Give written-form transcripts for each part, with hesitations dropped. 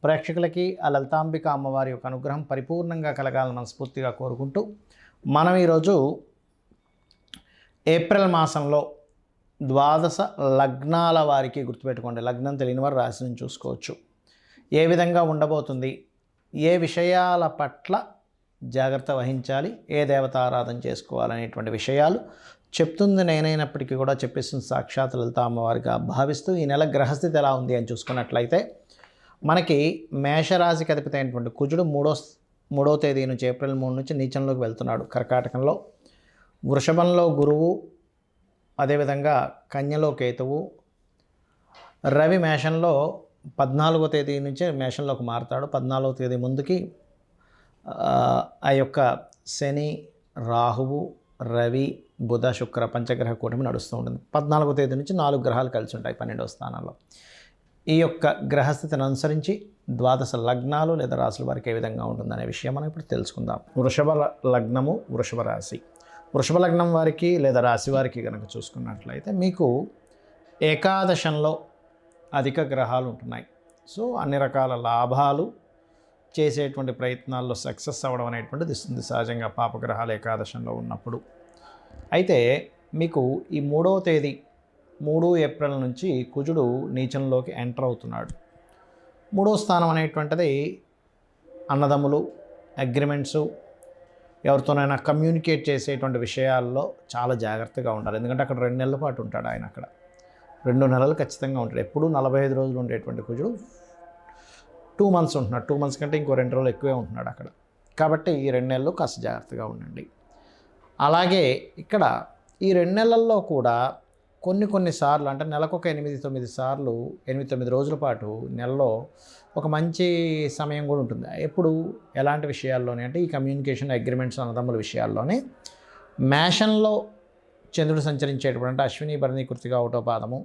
ప్రేక్షకులకి ఆ లలితాంబిక అమ్మవారి యొక్క అనుగ్రహం పరిపూర్ణంగా కలగాలని మనస్ఫూర్తిగా కోరుకుంటూ మనం ఈరోజు ఏప్రిల్ మాసంలో ద్వాదశ లగ్నాల వారికి గుర్తుపెట్టుకోండి, లగ్నం తెలియని వారు రాశిని చూసుకోవచ్చు. ఏ విధంగా ఉండబోతుంది, ఏ విషయాల పట్ల జాగ్రత్త వహించాలి, ఏ దేవత ఆరాధన చేసుకోవాలనేటువంటి విషయాలు చెప్తుంది నేనైనప్పటికీ కూడా చెప్పేస్తుంది సాక్షాత్ లలిత అమ్మవారిగా భావిస్తూ ఈ నెల గ్రహస్థితి ఎలా ఉంది అని చూసుకున్నట్లయితే మనకి మేషరాశికి అధిపతి అయినటువంటి కుజుడు మూడో తేదీ నుంచి ఏప్రిల్ 3 నుంచి నీచంలోకి వెళ్తున్నాడు కర్కాటకంలో. వృషభంలో గురువు, అదేవిధంగా కన్యలో కేతువు. రవి మేషంలో 14వ తేదీ నుంచే మేషంలోకి మారుతాడు. 14వ తేదీ ముందుకి ఆ యొక్క శని, రాహువు, రవి, బుధ, శుక్ర పంచగ్రహ కూటమి నడుస్తూ ఉంటుంది. 14వ తేదీ నుంచి 4 గ్రహాలు కలిసి ఉంటాయి 12వ స్థానంలో. ఈ యొక్క గ్రహస్థితిని అనుసరించి ద్వాదశ లగ్నాలు లేదా రాశుల వారికి ఏ విధంగా ఉంటుందనే విషయం మనం ఇప్పుడు తెలుసుకుందాం. వృషభ లగ్నము, వృషభ రాశి. వృషభ లగ్నం వారికి లేదా రాశి వారికి కనుక చూసుకున్నట్లయితే మీకు ఏకాదశంలో అధిక గ్రహాలు ఉంటున్నాయి. సో అన్ని రకాల లాభాలు, చేసేటువంటి ప్రయత్నాల్లో సక్సెస్ అవ్వడం అనేటువంటిది ఇస్తుంది సహజంగా పాపగ్రహాలు ఏకాదశంలో ఉన్నప్పుడు. అయితే మీకు ఈ 3వ తేదీ 3 ఏప్రిల్ నుంచి కుజుడు నీచంలోకి ఎంటర్ అవుతున్నాడు. 3వ స్థానం అనేటువంటిది అన్నదమ్ములు, అగ్రిమెంట్సు, ఎవరితోనైనా కమ్యూనికేట్ చేసేటువంటి విషయాల్లో చాలా జాగ్రత్తగా ఉండాలి. ఎందుకంటే అక్కడ 2 నెలల పాటు ఉంటాడు ఆయన. అక్కడ 2 నెలలు ఖచ్చితంగా ఉంటాడు. ఎప్పుడూ 45 రోజులు ఉండేటువంటి కుజుడు 2 మంత్స్ ఉంటున్నాడు. 2 మంత్స్ కంటే ఇంకో 2 రోజులు ఎక్కువే ఉంటున్నాడు అక్కడ. కాబట్టి ఈ 2 నెలలు కాస్త జాగ్రత్తగా ఉండండి. అలాగే ఇక్కడ ఈ 2 నెలల్లో కూడా కొన్ని సార్లు అంటే నెలకు ఒక 8-9 సార్లు 8-9 రోజుల పాటు నెలలో ఒక మంచి సమయం కూడా ఉంటుంది. ఎప్పుడు ఎలాంటి విషయాల్లోనే అంటే ఈ కమ్యూనికేషన్, అగ్రిమెంట్స్, అన్నదమ్ముల విషయాల్లోనే మేషంలో చంద్రుడు సంచరించేటప్పుడు అంటే అశ్విని, భరణి, కృత్తిక, ఒకటో పాదము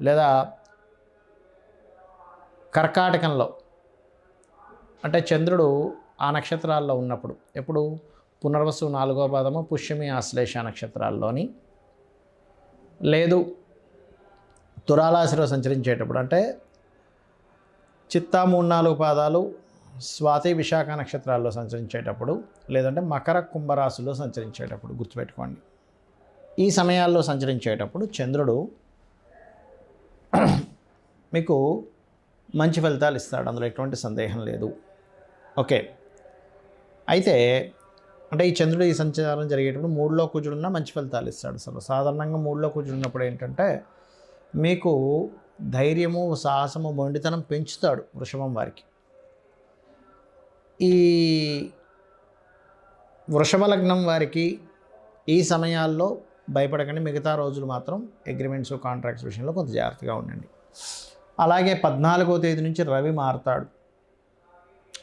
లేదా కర్కాటకంలో అంటే చంద్రుడు ఆ నక్షత్రాల్లో ఉన్నప్పుడు ఎప్పుడు పునర్వసు 4వ పాదము, పుష్యమి, ఆశ్లేష నక్షత్రాల్లోని, లేదు తులారాశిలో సంచరించేటప్పుడు అంటే చిత్తా 3-4 పాదాలు, స్వాతి, విశాఖ నక్షత్రాల్లో సంచరించేటప్పుడు, లేదంటే మకర, కుంభరాశిలో సంచరించేటప్పుడు గుర్తుపెట్టుకోండి. ఈ సమయాల్లో సంచరించేటప్పుడు చంద్రుడు మీకు మంచి ఫలితాలు ఇస్తాడు, అందులో ఎటువంటి సందేహం లేదు. ఓకే, అయితే అంటే ఈ చంద్రుడు ఈ సంచారం జరిగేటప్పుడు 3లో కుజుడున్నా మంచి ఫలితాలు ఇస్తాడు. అసలు సాధారణంగా 3లో కుజుడు ఉన్నప్పుడు ఏంటంటే మీకు ధైర్యము, సాహసము, మొండితనం పెంచుతాడు వృషభం వారికి. ఈ వృషభ లగ్నం వారికి ఈ సమయాల్లో భయపడకండి. మిగతా రోజులు మాత్రం అగ్రిమెంట్స్, కాంట్రాక్ట్స్ విషయంలో కొంత జాగ్రత్తగా ఉండండి. అలాగే 14వ తేదీ నుంచి రవి మారుతాడు.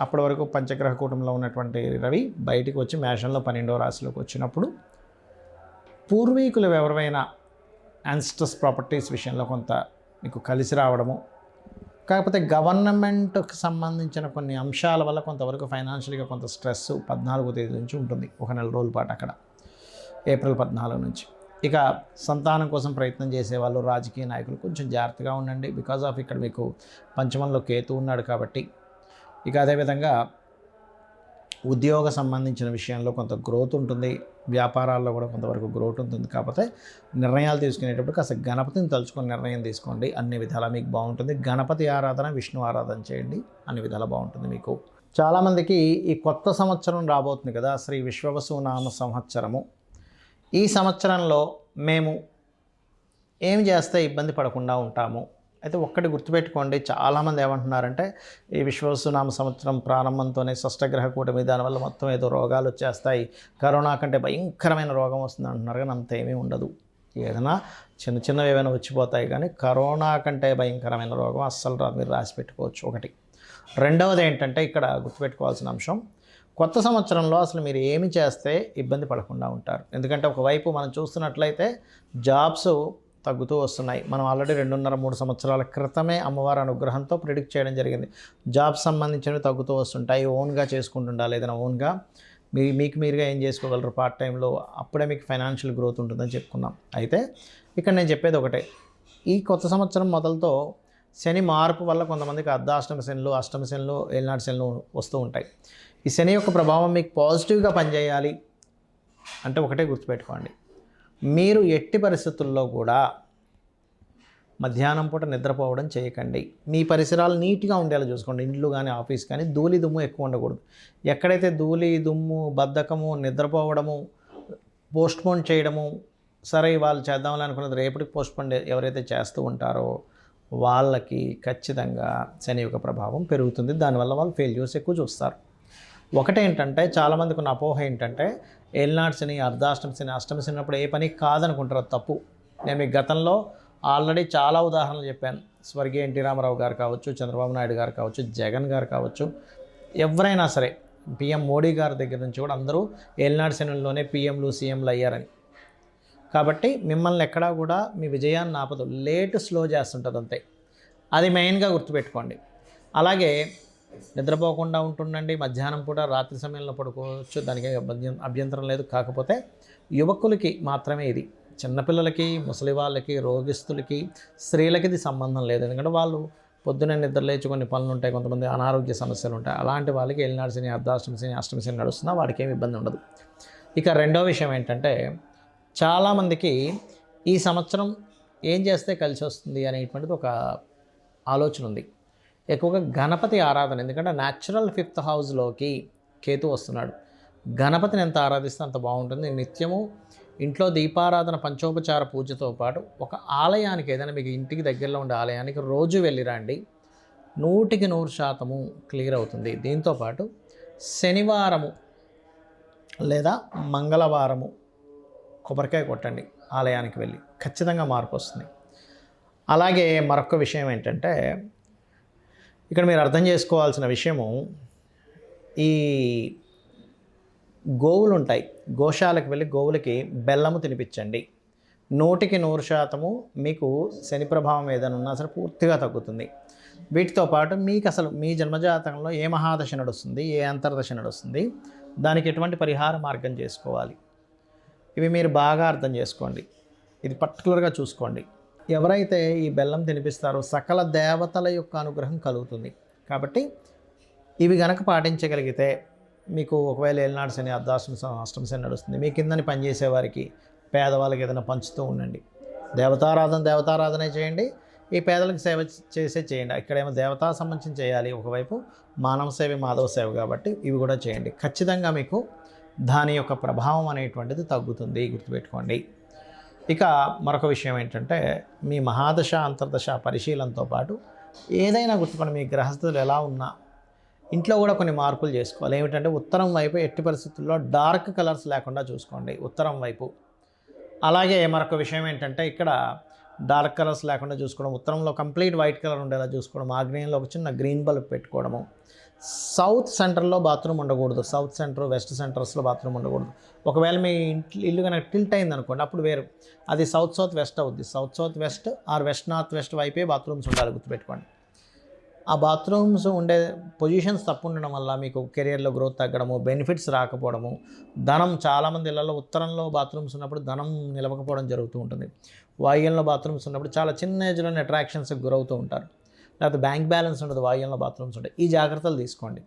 అప్పటి వరకు పంచగ్రహ కూటంలో ఉన్నటువంటి రవి బయటికి వచ్చి మేషంలో 12వ రాశిలోకి వచ్చినప్పుడు పూర్వీకులు ఎవరైనా యాన్సిస్టర్స్ ప్రాపర్టీస్ విషయంలో కొంత మీకు కలిసి రావడము, కాకపోతే గవర్నమెంట్కి సంబంధించిన కొన్ని అంశాల వల్ల కొంతవరకు ఫైనాన్షియల్గా కొంత స్ట్రెస్ 14వ తేదీ నుంచి ఉంటుంది, ఒక నెల రోజుల పాటు అక్కడ ఏప్రిల్ 14 నుంచి. ఇక సంతానం కోసం ప్రయత్నం చేసేవాళ్ళు, రాజకీయ నాయకులు కొంచెం జాగ్రత్తగా ఉండండి. బికాజ్ ఆఫ్ ఇక్కడ మీకు పంచమంలో కేతు ఉన్నాడు కాబట్టి. ఇక అదేవిధంగా ఉద్యోగ సంబంధించిన విషయంలో కొంత గ్రోత్ ఉంటుంది, వ్యాపారాల్లో కూడా కొంతవరకు గ్రోత్ ఉంటుంది. కాకపోతే నిర్ణయాలు తీసుకునేటప్పుడు కాస్త గణపతిని తలుచుకొని నిర్ణయం తీసుకోండి, అన్ని విధాలా మీకు బాగుంటుంది. గణపతి ఆరాధన, విష్ణు ఆరాధన చేయండి, అన్ని విధాలా బాగుంటుంది మీకు. చాలామందికి ఈ కొత్త సంవత్సరం రాబోతుంది కదా, శ్రీ విశ్వవసు నామ సంవత్సరము. ఈ సంవత్సరంలో మేము ఏం చేస్తే ఇబ్బంది పడకుండా ఉంటాము. అయితే ఒక్కటి గుర్తుపెట్టుకోండి, చాలామంది ఏమంటున్నారంటే ఈ విశ్వవసునామ సంవత్సరం ప్రారంభంతోనే షష్టగ్రహ కూటమి, దానివల్ల మొత్తం ఏదో రోగాలు వచ్చేస్తాయి, కరోనా కంటే భయంకరమైన రోగం వస్తుంది అంటున్నారు. కానీ అంత ఏమీ ఉండదు. ఏదైనా చిన్నవి ఏమైనా వచ్చిపోతాయి, కానీ కరోనా కంటే భయంకరమైన రోగం అస్సలు రాదు, మీరు రాసి పెట్టుకోవచ్చు. ఒకటి. రెండవది ఏంటంటే ఇక్కడ గుర్తుపెట్టుకోవాల్సిన అంశం, కొత్త సంవత్సరంలో అసలు మీరు ఏమి చేస్తే ఇబ్బంది పడకుండా ఉంటారు. ఎందుకంటే ఒకవైపు మనం చూస్తున్నట్లయితే జాబ్స్ తగ్గుతూ వస్తున్నాయి. మనం ఆల్రెడీ 2.5-3 సంవత్సరాల క్రితమే అమ్మవారి అనుగ్రహంతో ప్రిడిక్ట్ చేయడం జరిగింది. జాబ్స్ సంబంధించినవి తగ్గుతూ వస్తుంటాయి. ఓన్గా చేసుకుంటుండాలి, ఏదైనా ఓన్గా మీకు మీరుగా ఏం చేసుకోగలరు పార్ట్ టైంలో, అప్పుడే మీకు ఫైనాన్షియల్ గ్రోత్ ఉంటుందని చెప్పుకున్నాం. అయితే ఇక్కడ నేను చెప్పేది ఒకటే, ఈ కొత్త సంవత్సరం మొదలుతో శని మార్పు వల్ల కొంతమందికి అర్ధాష్టమ శనులు, అష్టమ శనులు, ఏలినాటి శనులు వస్తూ ఉంటాయి. ఈ శని యొక్క ప్రభావం మీకు పాజిటివ్గా పనిచేయాలి అంటే ఒకటే గుర్తుపెట్టుకోండి, మీరు ఎట్టి పరిస్థితుల్లో కూడా మధ్యాహ్నం పూట నిద్రపోవడం చేయకండి. మీ పరిసరాలు నీట్గా ఉండేలా చూసుకోండి. ఇండ్లు కానీ ఆఫీస్ కానీ ధూళి దుమ్ము ఎక్కువ ఉండకూడదు. ఎక్కడైతే ధూళి దుమ్ము, బద్ధకము, నిద్రపోవడము, పోస్ట్పోన్ చేయడము, సరే వాళ్ళు చేద్దామని అనుకున్నది రేపటికి పోస్ట్పోన్ ఎవరైతే చేస్తూ ఉంటారో వాళ్ళకి ఖచ్చితంగా శని యొక్క ప్రభావం పెరుగుతుంది. దానివల్ల వాళ్ళు ఫెయిల్యూర్స్ ఎక్కువ చూస్తారు. ఒకటేంటంటే చాలామందికి ఉన్న అపోహ ఏంటంటే ఏలినాటి శని, అర్ధాష్టమ శని, అష్టమ శని అప్పుడు ఏ పని కాదనుకుంటారు. తప్పు. నేను మీకు గతంలో ఆల్రెడీ చాలా ఉదాహరణలు చెప్పాను. స్వర్గీయ ఎన్టీ రామారావు గారు కావచ్చు, చంద్రబాబు నాయుడు గారు కావచ్చు, జగన్ గారు కావచ్చు, ఎవరైనా సరే పిఎం మోడీ గారి దగ్గర నుంచి కూడా అందరూ ఏలినాటి శనుల్లోనే పిఎంలు, సీఎంలు అయ్యారని. కాబట్టి మిమ్మల్ని ఎక్కడా కూడా మీ విజయాన్ని ఆపదు, లేట్ స్లో చేస్తుంటుంది అంతే. అది మెయిన్గా గుర్తుపెట్టుకోండి. అలాగే నిద్రపోకుండా ఉంటుండండి. మధ్యాహ్నం పూట రాత్రి సమయంలో పడుకోవచ్చు, దానికి అభ్యంతరం లేదు. కాకపోతే యువకులకి మాత్రమే ఇది. చిన్నపిల్లలకి, ముసలి వాళ్ళకి, రోగిస్తులకి, స్త్రీలకి ఇది సంబంధం లేదు. ఎందుకంటే వాళ్ళు పొద్దున్నే నిద్ర లేచి కొన్ని పనులు ఉంటాయి, కొంతమంది అనారోగ్య సమస్యలు ఉంటాయి. అలాంటి వాళ్ళకి ఏలినాటి శని, అర్ధాష్టమ శని, అష్టమ శని నడుస్తున్నా వాడికి ఏమి ఇబ్బంది ఉండదు. ఇక రెండో విషయం ఏంటంటే చాలామందికి ఈ సంవత్సరం ఏం చేస్తే కలిసి వస్తుంది అనేటువంటిది ఒక ఆలోచన ఉంది. ఎక్కువగా గణపతి ఆరాధన. ఎందుకంటే న్యాచురల్ 5th హౌస్లోకి కేతు వస్తున్నాడు. గణపతిని ఎంత ఆరాధిస్తే అంత బాగుంటుంది. నిత్యము ఇంట్లో దీపారాధన, పంచోపచార పూజతో పాటు ఒక ఆలయానికి, ఏదైనా మీకు ఇంటికి దగ్గరలో ఉండే ఆలయానికి రోజు వెళ్ళిరండి. 100% క్లియర్ అవుతుంది. దీంతోపాటు శనివారము లేదా మంగళవారము కొబ్బరికాయ కొట్టండి ఆలయానికి వెళ్ళి, ఖచ్చితంగా మార్పు వస్తుంది. అలాగే మరొక విషయం ఏంటంటే ఇక్కడ మీరు అర్థం చేసుకోవాల్సిన విషయము, ఈ గోవులు ఉంటాయి, గోశాలకు వెళ్ళి గోవులకి బెల్లము తినిపించండి. 100% మీకు శని ప్రభావం ఏదైనా ఉన్నా సరే పూర్తిగా తగ్గుతుంది. వీటితో పాటు మీకు అసలు మీ జన్మజాతకంలో ఏ మహాదశ నడుస్తుంది, ఏ అంతర్దశ నడుస్తుంది, దానికి ఎటువంటి పరిహార మార్గం చేసుకోవాలి, ఇవి మీరు బాగా అర్థం చేసుకోండి. ఇది పర్టికులర్గా చూసుకోండి. ఎవరైతే ఈ బెల్లం తినిపిస్తారో సకల దేవతల యొక్క అనుగ్రహం కలుగుతుంది. కాబట్టి ఇవి గనక పాటించగలిగితే మీకు ఒకవేళ ఏలినాటి శని, అర్ధాష్టమ శని, అష్టమ శని నడుస్తుంది, మీ కిందని పనిచేసేవారికి, పేదవాళ్ళకి ఏదైనా పంచుతూ ఉండండి. దేవతారాధనే చేయండి. ఈ పేదలకు సేవ చేయండి. ఇక్కడేమో దేవతా సంబంధించి చేయాలి, ఒకవైపు మానవ సేవ, మాధవ సేవ, కాబట్టి ఇవి కూడా చేయండి. ఖచ్చితంగా మీకు దాని యొక్క ప్రభావం అనేటువంటిది తగ్గుతుంది, గుర్తుపెట్టుకోండి. ఇక మరొక విషయం ఏంటంటే మీ మహాదశ, అంతర్దశ పరిశీలనతో పాటు ఏదైనా గుర్తుకోండి, మీ గ్రహస్థితులు ఎలా ఉన్నా ఇంట్లో కూడా కొన్ని మార్పులు చేసుకోవాలి. ఏమిటంటే ఉత్తరం వైపు ఎట్టి పరిస్థితుల్లో డార్క్ కలర్స్ లేకుండా చూసుకోండి, ఉత్తరం వైపు. అలాగే మరొక విషయం ఏంటంటే ఇక్కడ డార్క్ కలర్స్ లేకుండా చూసుకోవడం, ఉత్తరంలో కంప్లీట్ వైట్ కలర్ ఉండేలా చూసుకోవడం, ఆగ్నేయంలో ఒక చిన్న గ్రీన్ బల్బ్ పెట్టుకోవడము. సౌత్ సెంటర్లో బాత్రూమ్ ఉండకూడదు. సౌత్ సెంటర్, వెస్ట్ సెంటర్స్లో బాత్రూమ్ ఉండకూడదు. ఒకవేళ మీ ఇల్లు కనుక టిల్ట్ అయింది అనుకోండి, అప్పుడు వేరు, అది సౌత్ వెస్ట్ అవుద్ది. South west or west north west వైపే బాత్రూమ్స్ ఉండాలి, గుర్తుపెట్టుకోండి. ఆ బాత్రూమ్స్ ఉండే పొజిషన్స్ తప్పు ఉండడం వల్ల మీకు కెరియర్లో గ్రోత్ తగ్గడము, బెనిఫిట్స్ రాకపోవడము, ధనం, చాలామంది ఇళ్లలో ఉత్తరంలో బాత్రూమ్స్ ఉన్నప్పుడు ధనం నిలవకపోవడం జరుగుతూ ఉంటుంది. వాయువ్యంలో బాత్రూమ్స్ ఉన్నప్పుడు చాలా చిన్న ఏజ్లోనే అట్రాక్షన్స్కి గురవుతూ ఉంటారు. లేకపోతే బ్యాంక్ బ్యాలెన్స్ ఉండదు, వాయువ్యంలో బాత్రూమ్స్ ఉంటాయి. ఈ జాగ్రత్తలు తీసుకోండి.